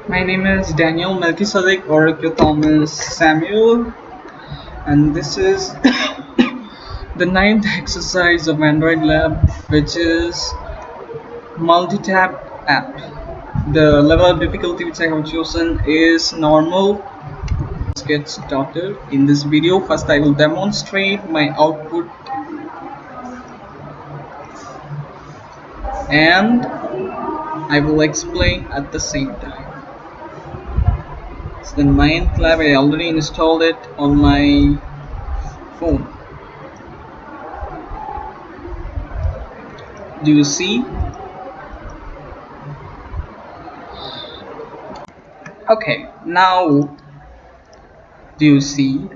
My name is Daniel Melchizedek Orikyo Thomas Samuel, and this is the ninth exercise of Android Lab, which is multi-tap app. The level of difficulty which I have chosen is normal. Let's get started. In this video, first I will demonstrate my output and I will explain at the same time. It's the ninth lab. I already installed it on my phone. Do you see? Okay, now do you see?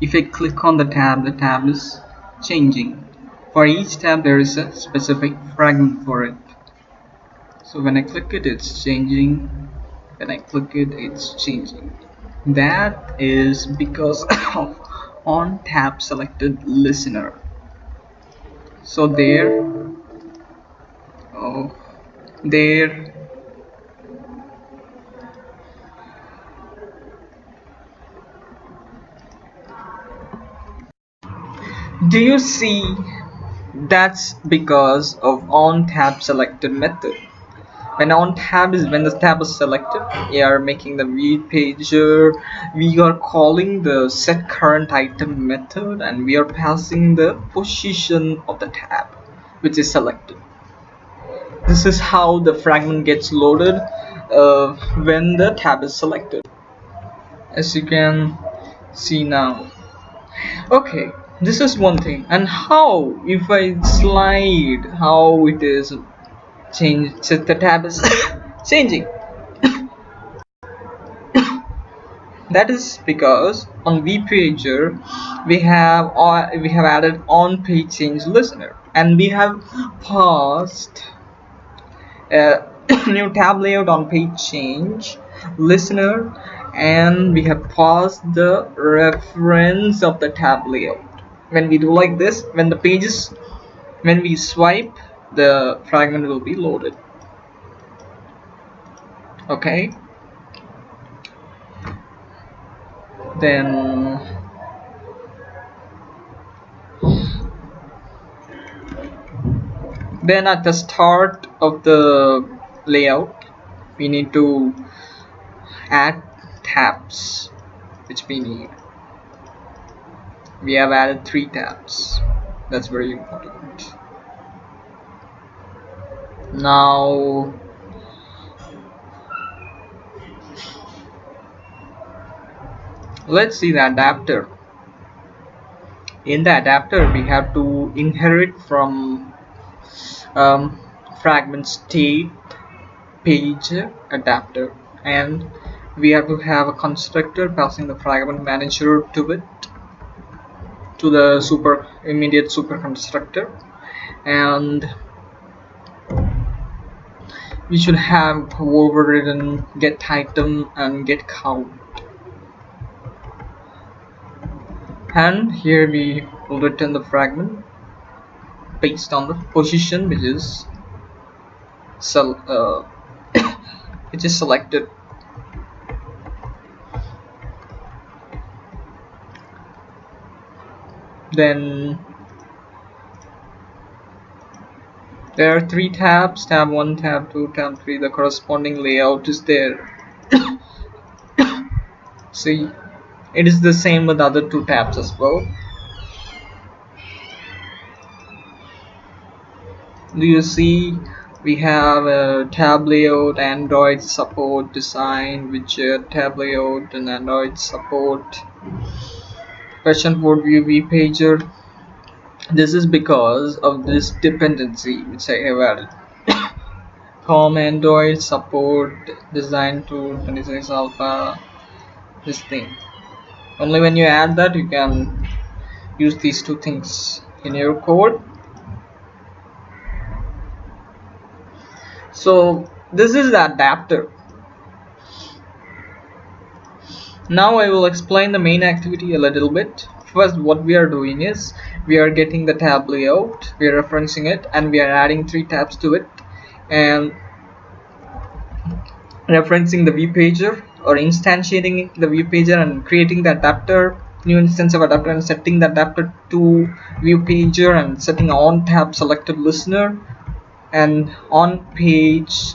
If I click on the tab is changing. For each tab there is a specific fragment for it. So when I click it, it's changing. When I click it, it's changing. That is because of on tab selected listener. So there, there, do you see? That's because of on tab selected method. When the tab is selected, we are making the read pager. We are calling the set current item method, and we are passing the position of the tab which is selected. This is how the fragment gets loaded when the tab is selected, as you can see now. Okay, this is one thing. And how, if I slide, how it is changed, so the tab is changing. That is because on vPager we have added on page change listener, and we have passed new tab layout on page change listener, and we have passed the reference of the tab layout. When we do like this, when we swipe, the fragment will be loaded. Okay, then at the start of the layout we need to add tabs, which we have added 3 tabs. That's very important. Now let's see the adapter. In the adapter we have to inherit from fragment state page adapter, and we have to have a constructor passing the fragment manager to it, to the immediate super constructor, and we should have overridden get item and get count, and here we will return the fragment based on the position which is selected. Then there are 3 tabs: tab 1, tab 2, tab 3. The corresponding layout is there. See, it is the same with other 2 tabs as well. Do you see? We have a tab layout, Android support, design, widget, tab layout, and Android support, version 4 view vPager. This is because of this dependency which I have added. Home, Android support, design tool, 26 alpha, this thing. Only when you add that you can use these 2 things in your code. So this is the adapter. Now I will explain the main activity a little bit. First, what we are doing is we are getting the tab layout, we are referencing it, and we are adding 3 tabs to it, and referencing the view pager or instantiating the view pager and creating the adapter, new instance of adapter, and setting the adapter to view pager and setting on tab selected listener and on page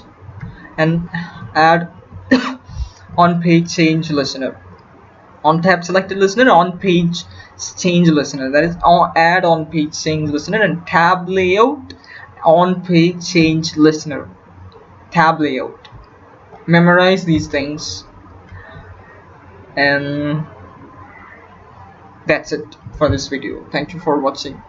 and add on page change listener, on tab selected listener, on page change listener, that is add on page change listener, and tab layout on page change listener, tab layout. Memorize these things, and that's it for this video. Thank you for watching.